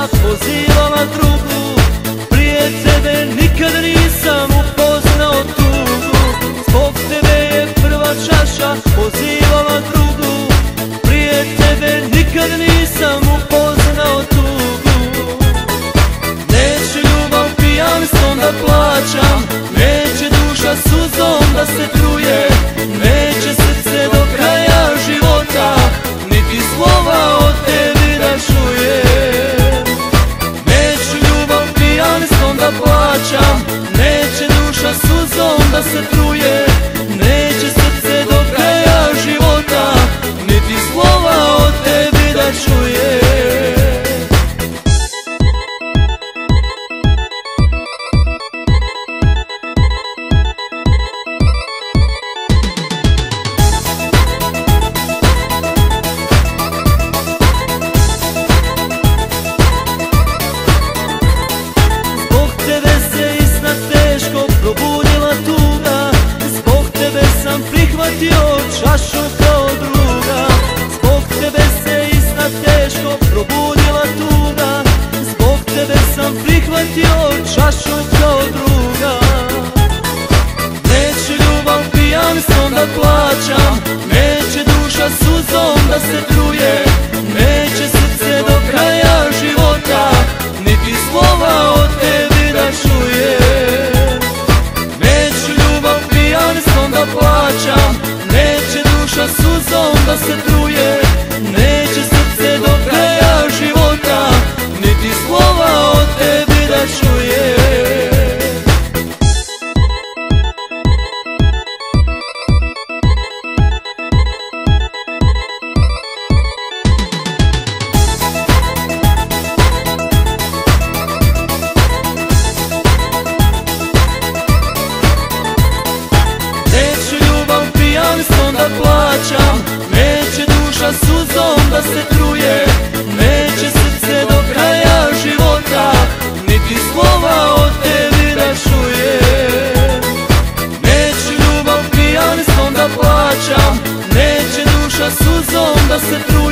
pozivala drugu. Prije tebe nikad nisam upoznao tugu. Zbog tebe je prva čaša pozivala drugu. Prije tebe nikad nisam upoznao tugu. Neće ljubav pijanstvom da plaćam, neće duša suzom da se truje, neće srce do kraja života niti slova od tebi da čuje. Neću ljubav pijanstvom da plaćam, neće duša suzom da se truje, neće srce do kraja života niti slova od tebi da čuje. Prihvatio čašu kao druga, zbog tebe se isna teško probudila tuga. Zbog tebe sam prihvatio čašu kao druga. Neće ljubav pijanstvom da plaćam, neće duša suzom da se truje, neće srce do kraja života niti slova od tebi da čuje. Neću ljubav pijanstvom da plaćam, neće duša suzom da se truje, neće srce do kraja života niti slova od tebi da čuje. Da plaćam, neće duša suzom da se truje, neće srce do kraja života niti slova od tebi da čuje. Neću ljubav pijanstvom da plaćam, neće duša suzom da se truje,